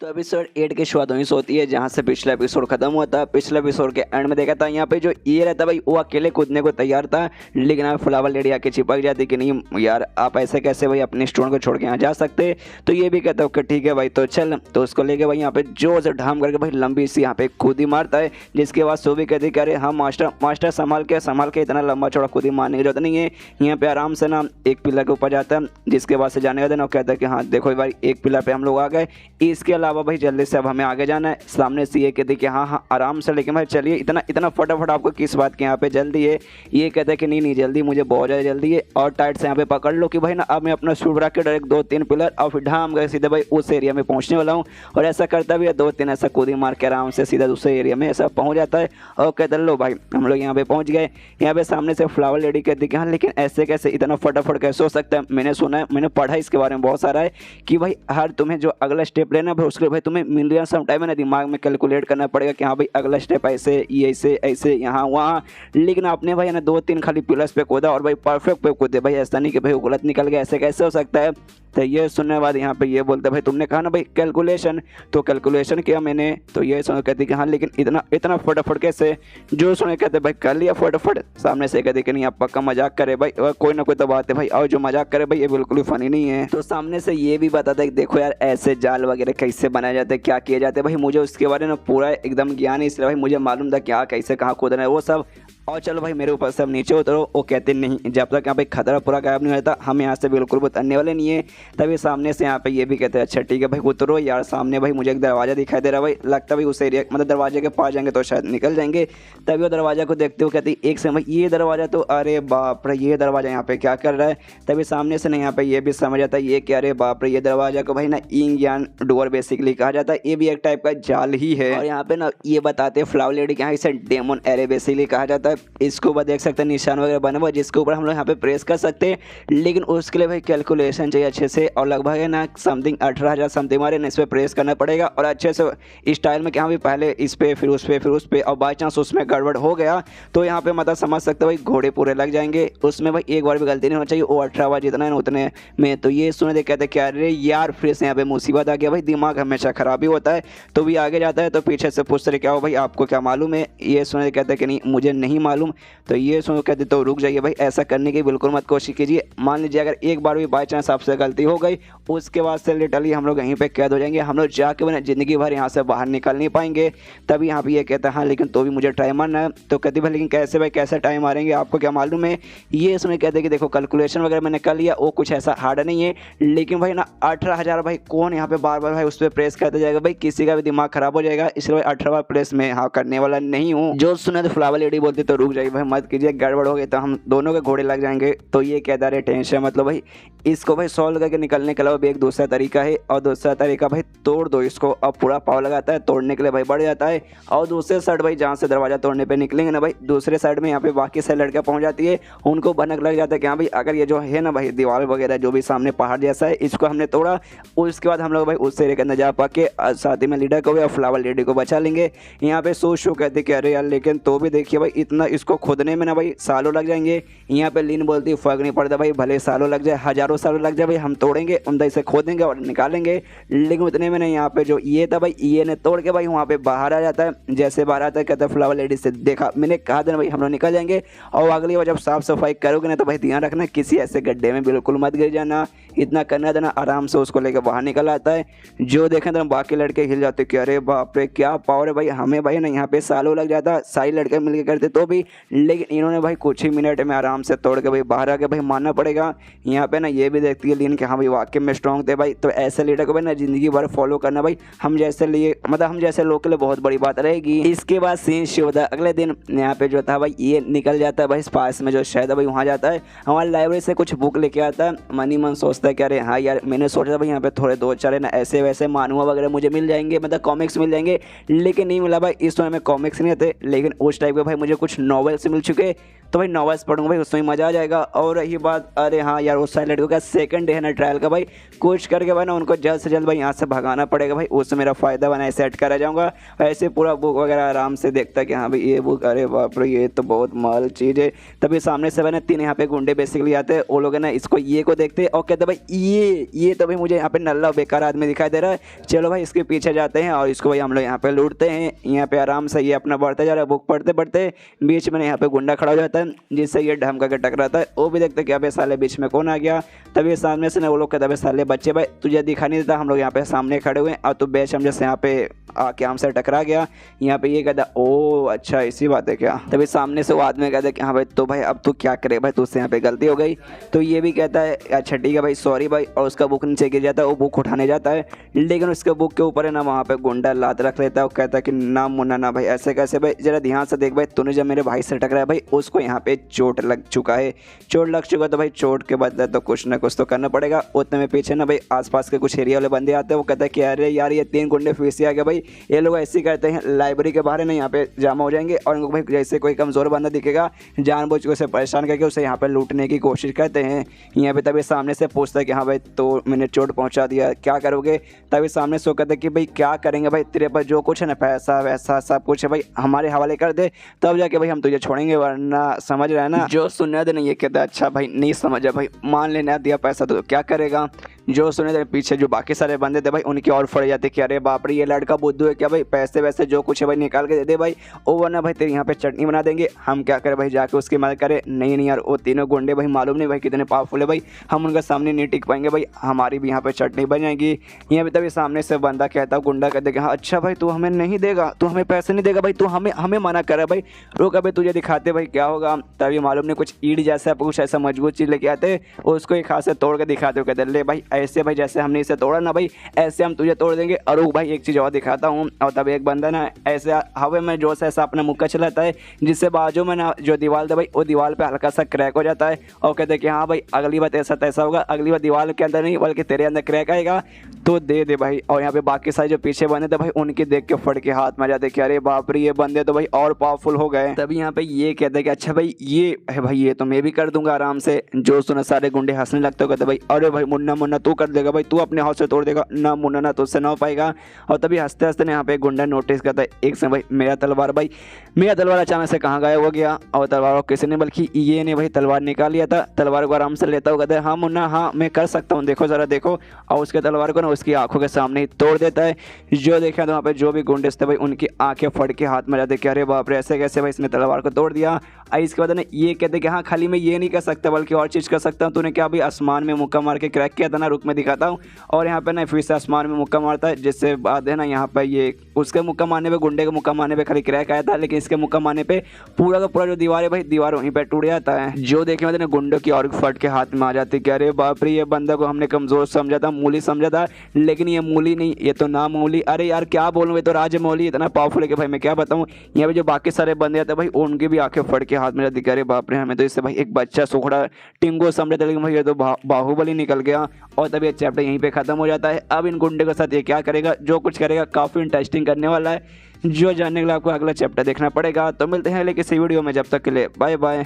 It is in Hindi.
तो एपिसोड 8 की शुरुआत वहीं से होती है जहाँ से पिछला एपिसोड खत्म हुआ था। पिछले एपिसोड के एंड में देखा था यहाँ पे जो ये रहता भाई वो अकेले कूदने को तैयार था, लेकिन यहाँ फ्लावर लेडी आके चिपक जाती कि नहीं यार आप ऐसे कैसे भाई अपने स्टोन को छोड़ के यहाँ जा सकते। तो ये भी कहता है कि ठीक है भाई तो चल। तो उसको लेके भाई यहाँ पे जोर से ढाम करके भाई लंबी सी यहाँ पे कूदी मारता है, जिसके बाद सो भी कहती कि अरे हाँ मास्टर संभाल के इतना लंबा चौड़ा कूदी मारने की जरूरत नहीं है। यहाँ पे आराम से ना एक पिलर के ऊपर जाता है, जिसके बाद से जाने का देना कहता है कि हाँ देखो भाई एक पिलर पे हम लोग आ गए, इसके अलावा भाई जल्दी से हमें आगे जाना है। सामने से ये कहते कि हाँ आराम से, लेकिन भाई चलिए इतना फटाफट आपको किस बात की यहाँ पे जल्दी है। ये कहता है कि नहीं जल्दी, मुझे बहुत ज़्यादा जल्दी है और टाइट से यहाँ पे पकड़ लो कि भाई ना अब मैं अपना स्पीड रख के डायरेक्ट 2-3 पिलर और फिर ढाम गए सीधे भाई उस एरिया में पहुँचने वाला हूँ। और ऐसा करता भी है 2-3 ऐसा कूदी मार के आराम से सीधा दूसरे एरिया में ऐसा पहुँच जाता है। और कहते लो भाई हम लोग यहाँ पे पहुँच गए। यहाँ पे सामने से फ्लावर लेडी कहती कि हाँ लेकिन ऐसे कैसे इतना फटाफट कैसे हो सकता है। मैंने सुना है, मैंने पढ़ा इसके बारे में बहुत सारा है कि भाई हर तुम्हें जो अगला स्टेप लेना भाई उसके लिए भाई तुम्हें मिलियन सम टाइम है ना दिमाग में कैलकुलेट करना पड़ेगा कि हाँ भाई अगला स्टेप ऐसे ये ऐसे यहाँ वहाँ। लेकिन आपने भाई ना 2-3 खाली पिलर्स पे कूदा और भाई परफेक्ट पे कूदे भाई, ऐसा नहीं कि भाई गलत निकल गया, ऐसे कैसे हो सकता है। तो ये सुनने के बाद यहाँ पे ये बोलते भाई तुमने कहा ना भाई कैलकुलेशन, तो कैलकुलेशन किया मैंने। तो ये सुन कहती कि हाँ लेकिन इतना फटाफट कैसे। जो सुने कहते भाई कर लिया फटाफट। सामने से कहते कि नहीं आप पक्का मजाक करे भाई, कोई ना कोई तो बात है भाई, और जो मजाक करे भाई ये बिल्कुल भी फनी नहीं है। तो सामने से ये भी बताता है कि देखो यार ऐसे जाल वगैरह कैसे बनाए जाते हैं, क्या किए जाते हैं भाई, मुझे उसके बारे में पूरा एकदम ज्ञान है, इसलिए भाई मुझे मालूम था क्या कैसे कहाँ कूदना है वो सब। और चलो भाई मेरे ऊपर सब नीचे उतरो। वो कहते नहीं जब तक यहाँ पे खतरा पूरा गायब नहीं होता हम यहाँ से बिल्कुल भी उतरने वाले नहीं है। तभी सामने से यहाँ पे ये भी कहते हैं अच्छा ठीक है भाई उतरो यार। सामने भाई मुझे एक दरवाज़ा दिखाई दे रहा है भाई, लगता भाई उस एरिया मतलब दरवाजे के पास जाएंगे तो शायद निकल जाएंगे। तभी वो दरवाज़ा को देखते हुए कहती एक समय ये दरवाज़ा तो अरे बाप रे ये दरवाज़ा यहाँ पे क्या कर रहा है। तभी सामने से नहीं यहाँ पे ये भी समझ आता है ये कि अरे बाप रे ये दरवाज़ा को भाई ना इंग यान डोर बेसिकली कहा जाता है, ये भी एक टाइप का जाल ही है। और यहाँ पे ना ये बताते हैं फ्लावर लेडी के यहाँ इसे डेमन एरे बेसिकली कहा जाता है। इसके ऊपर देख सकते हैं निशान वगैरह बना हुआ जिसके ऊपर हम लोग यहाँ पे प्रेस कर सकते हैं, लेकिन उसके लिए भाई कैलकुलेशन चाहिए अच्छे से और लगभग है ना समथिंग 18,000 समथिंग हमारे इस पर प्रेस करना पड़ेगा और अच्छे से स्टाइल में कि हाँ भाई पहले इस पे फिर उस पे और बाई चांस उसमें गड़बड़ हो गया तो यहाँ पे मतलब समझ सकते भाई घोड़े पूरे लग जाएंगे। उसमें भाई एक बार भी गलती नहीं होना चाहिए, वो 18 बार जितना है ना उतने में। तो ये सुने कहते क्या अरे यार फिर से यहाँ पे मुसीबत आ गया भाई, दिमाग हमेशा खराब ही होता है। तो भी आगे जाता है तो पीछे से पूछते रहे क्या हो भाई आपको क्या मालूम है। ये सुने कहते कि नहीं मुझे नहीं मालूम। तो ये सुनो कहते तो रुक जाइए भाई, ऐसा करने की बिल्कुल मत कोशिश कीजिए। मान लीजिए अगर एक बार भी बाई चांस आपसे गलती हो गई उसके बाद से लिटरली हम लोग यहीं पे कैद हो जाएंगे, हम लोग जाके बना ज़िंदगी भर यहाँ से बाहर निकल नहीं पाएंगे। तभी यहाँ पे ये कहता है हाँ लेकिन तो भी मुझे ट्राई मारना है। तो कहती भाई लेकिन कैसे भाई कैसे टाइम मारेंगे आपको क्या मालूम है। ये इसमें कहते कि देखो कैलकुलेशन वगैरह मैंने कर लिया, वो कुछ ऐसा हार्ड नहीं है, लेकिन भाई ना 18,000 भाई कौन यहाँ पे बार बार भाई उस पर प्रेस करते जाएगा भाई, किसी का भी दिमाग खराब हो जाएगा, इसलिए 18 बार प्रेस में हाँ करने वाला नहीं हूँ। जो सुने तो फ्लावर लेडी बोलती तो रुक जाइए भाई मत कीजिए, गड़बड़ हो गई तो हम दोनों के घोड़े लग जाएंगे। तो ये कहता रहे टेंशन मतलब भाई इसको भाई सॉल्व करके निकलने के अलावा भी एक दूसरा तरीका है, और दूसरा तरीका भाई तोड़ दो इसको। अब पूरा पाव लगाता है तोड़ने के लिए भाई बढ़ जाता है, और दूसरे साइड भाई जहाँ से दरवाजा तोड़ने पे निकलेंगे ना भाई दूसरे साइड में यहाँ पे बाकी से लड़कियाँ पहुँच जाती है, उनको भनक लग जाता है कि हाँ भाई अगर ये जो है ना भाई दीवार वगैरह जो भी सामने पहाड़ जैसा है इसको हमने तोड़ा, उसके बाद हम लोग भाई उस एरिया के अंदर जा पाके साथ ही में लीडर को या फ्लावर लेडी को बचा लेंगे। यहाँ पे शो कहते कि अरे यार लेकिन तो भी देखिए भाई इतना इसको खोदने में ना भाई सालों लग जाएंगे। यहाँ पे लीन बोलती फर्क नहीं पड़ता भाई भले सालों लग जाए हजारों सालों लग जाए भाई हम तोड़ेंगे अंदर से खोदेंगे और निकालेंगे। लेकिन उतने में ना यहाँ पे जो ये था भाई ये ने तोड़ के भाई वहाँ पे बाहर आ जाता है। जैसे बाहर आता है कहता है फ्लावर लेडी से देखा मैंने कहा था ना भाई हम लोग निकल जाएंगे, और अगली बार जब साफ सफाई करोगे ना तो भाई ध्यान रखना किसी ऐसे गड्ढे में बिल्कुल मत गिर जाना, इतना करना देना। आराम से उसको लेकर बाहर निकल आता है। जो देखें तो बाकी लड़के हिल जाते कि अरे बाप रे क्या पावर है भाई, हमें भाई ना यहाँ पे सालों लग जाता सारी लड़के मिलकर करते तो भी, लेकिन इन्होंने भाई कुछ ही मिनट में आराम से तोड़ के भाई बाहर आके भाई मानना पड़ेगा। यहाँ पे ना ये भी देखती है लीन कि हाँ भाई वाकई में स्ट्रॉन्ग थे भाई। तो ऐसे लीडर को भाई ना जिंदगी भर फॉलो करना भाई हम जैसे लिए मतलब हम जैसे लोग के लिए बहुत बड़ी बात रहेगी। इसके बाद सीन शुरू होता है अगले दिन। यहाँ पे जो था भाई ये निकल जाता है भाई पास में जो शहर है भाई वहाँ जाता है, हमारी लाइब्रेरी से कुछ बुक लेके आता है। मनी मन सोचता है कि अरे हाँ यार मैंने सोचा था भाई यहाँ पे थोड़े 2-4 ना ऐसे वैसे मानुआ वगैरह मुझे मिल जाएंगे मतलब कॉमिक्स मिल जाएंगे, लेकिन नहीं मिला भाई। इस समय में कॉमिक्स नहीं आते, लेकिन उस टाइप के भाई मुझे कुछ नॉवेल्स मिल चुके। तो भाई नॉवेल्स पढ़ूंगा भाई, उसमें मज़ा आ जाएगा। और रही बात, अरे हाँ यार उस साइड लड़कों का सेकंड डे है ना ट्रायल का भाई, कुछ करके भाई ना उनको जल्द से जल्द भाई यहाँ से भगाना पड़ेगा भाई, उससे मेरा फ़ायदा बना सेट करा जाऊँगा। ऐसे पूरा बुक वगैरह आराम से देखता कि हाँ भाई ये बुक, अरे बाप रे ये तो बहुत माल चीज़ है। तभी सामने से मैंने 3 यहाँ पे गुंडे बेसिकली आते हैं, वो लोग है ना इसको ये को देखते और कहते भाई ये तो भाई मुझे यहाँ पे नल्ला बेकार आदमी दिखाई दे रहा है, चलो भाई इसके पीछे जाते हैं और इसको भाई हम लोग यहाँ पे लूटते हैं। यहाँ पे आराम से ये अपना बढ़ते जा रहा है, बुक पढ़ते पढ़ते बीच में यहाँ पे गुंडा खड़ा हो जाता है जिससे ये ढमका के टकराता है। वो भी देखते कि अबे साले बीच में कौन आ गया। तभी सामने से ना वो लोग कहते साले बच्चे भाई तुझे दिखा नहीं देता, हम लोग यहाँ पे सामने खड़े हुए हैं और तू बेच हम जैसे यहाँ पे आके हमसे टकरा गया। यहाँ पे ये कहता ओ अच्छा इसी बात है क्या। तभी सामने से वो आदमी कहता है कि हाँ भाई तो भाई अब तू क्या करे भाई, तुझसे यहाँ पे गलती हो गई। तो ये भी कहता है अच्छा ठीक है भाई सॉरी भाई, और उसका बुक नीचे गिर जाता है, वो बुक उठाने जाता है लेकिन उसके बुक के ऊपर है ना वहाँ पे गुंडा लात रख लेता है। वो कहता है कि ना मुन्ना ना भाई ऐसे कैसे भाई, जरा ध्यान से देख भाई, तूने जब मेरे भाई से टकराया भाई उसको यहाँ पे चोट लग चुका है, चोट लग चुका तो भाई चोट के बदले तो कुछ ना कुछ तो करना पड़ेगा। उतने में पीछे ना भाई आसपास के कुछ एरिया वाले बंदे आते हैं, वो कहता है कि अरे यार ये 3 गुंडे फिर से आ गए भाई, ये लोग ऐसे करते हैं लाइब्रेरी के बाहर ना यहाँ पे जमा हो जाएंगे और उनको भाई जैसे कोई कमज़ोर बंदा दिखेगा जानबूझ के उसे परेशान करके उसे यहाँ पे लूटने की कोशिश करते हैं। यहाँ पे तभी सामने से पूछता है कि हाँ भाई तो मैंने चोट पहुँचा दिया क्या करोगे। तभी सामने से वो कहते हैं कि भाई क्या करेंगे भाई, तेरे पास जो कुछ है ना पैसा वैसा सब कुछ है भाई हमारे हवाले कर दे तब जाके भाई हम तुझे छोड़ेंगे, वरना समझ रहा है ना। जो सुनने दे नहीं ये कहता अच्छा भाई नहीं समझा भाई, मान लेना दिया पैसा तो क्या करेगा। जो सुने थे पीछे जो बाकी सारे बंदे थे भाई उनकी और फट जाते कि अरे बाप रे ये लड़का बुद्धू है क्या भाई, पैसे वैसे जो कुछ है भाई निकाल के दे दे भाई, वो वरना भाई तेरे यहाँ पे चटनी बना देंगे। हम क्या करें भाई जाके उसकी मदद करें। नहीं यार वो तीनों गुंडे भाई मालूम नहीं भाई कितने पावरफुल है भाई, हम उनके सामने नहीं टिक पाएंगे भाई, हमारी भी यहाँ पे चटनी बन जाएगी। यहाँ पे तभी सामने से बंदा कहता गुंडा कहते कि हाँ अच्छा भाई तू हमें नहीं देगा, तू हमें पैसे नहीं देगा भाई, तू हमें मना कर रहा है भाई, रुक अबे तुझे दिखाते भाई क्या होगा। तभी मालूम नहीं कुछ ईट जैसा कुछ ऐसा मजबूत चीज़ लेके आते, उसको एक हाथ से तोड़ के दिखाते हो, कहते ले भाई ऐसे भाई जैसे हमने इसे तोड़ा ना भाई ऐसे हम तुझे तोड़ देंगे। और वो भाई एक चीज़ और दिखाता हूँ। और तब एक बंदा ना ऐसे हवा में जोर से ऐसा अपना मुक्का चलाता है जिससे बाजू में ना जो दीवार था भाई वो दीवार पे हल्का सा क्रैक हो जाता है और कहते हैं कि हाँ भाई अगली बार ऐसा तैसा होगा, अगली बार दीवार के अंदर नहीं बल्कि तेरे अंदर क्रैक आएगा तो दे दे भाई। और यहाँ पे बाकी सारे जो पीछे बंदे थे भाई उनके देख के फट के हाथ में जाते कि अरे बाप रे ये बंदे तो भाई और पावरफुल हो गए। तभी यहाँ पे ये कहते हैं कि अच्छा भाई ये है भाई ये तो मैं भी कर दूंगा आराम से। जो सुना सारे गुंडे हंसने लगते हो कहते भाई अरे भाई मुन्ना मुन्ना तू कर देगा भाई, तू अपने हाथ से तोड़ देगा ना मुन्ना ना तुझसे ना हो पाएगा। और तभी हंसते हंसते यहाँ पे गुंडा नोटिस करता है एक से भाई मेरा तलवार अचानक से कहाँ गायब हो गया। और तलवार किसी ने बल्कि ये ने भाई तलवार निकाल लिया था, तलवार को आराम से लेता हुआ कहता है हाँ मुन्ना हाँ मैं कर सकता हूँ, देखो ज़रा देखो। और उसके तलवार को ना उसकी आंखों के सामने ही तोड़ देता है। जो देखा तो वहाँ पे जो भी गुंडे थे भाई उनकी आंखें फट के हाथ में जाते कि अरे बाप रे ऐसे कैसे भाई इसने तलवार को तोड़ दिया। इसके बाद ना ये कहते कि हाँ खाली मैं ये नहीं कर सकता बल्कि और चीज़ कर सकता हूँ। तूने क्या अभी आसमान में मुक्का मार के क्रैक किया था ना, रुक में दिखाता हूँ। और यहाँ पे ना फिर से आसमान में मुक्का मारता है जिससे बाद है ना यहाँ पर ये उसके मुक्का मारने पे गुंडे के मुक्का मारने पे खाली क्रैक आया था, लेकिन इसके मुक्का मारने पे पूरा का पूरा जो दीवार है भाई दीवार वहीं पे टूट जाता है। जो देखने में ना गुंडों की और फट के हाथ में आ जाती कि अरे बाप रे ये बंदा को हमने कमज़ोर समझा था, मूली समझा था, लेकिन ये मूली नहीं ये तो ना मूली। अरे यार क्या बोलूँ ये तो राजमौली इतना पावरफुल है कि भाई मैं क्या बताऊँ। यहाँ पे जो बाकी सारे बंदे आते भाई उनकी भी आंखें फट के हाथ में जाती कि अरे बाप रे हमें तो इससे भाई एक बच्चा सुखड़ा टिंगो समझा था, लेकिन भाई ये तो बाहुबली निकल गया। और तभी चैप्टर यहीं पे ख़त्म हो जाता है। अब इन गुंडे के साथ ये क्या करेगा, जो कुछ करेगा काफ़ी इंटरेस्टिंग करने वाला है, जो जानने के लिए आपको अगला चैप्टर देखना पड़ेगा। तो मिलते हैं लेकिन इसी वीडियो में, जब तक के लिए बाय बाय।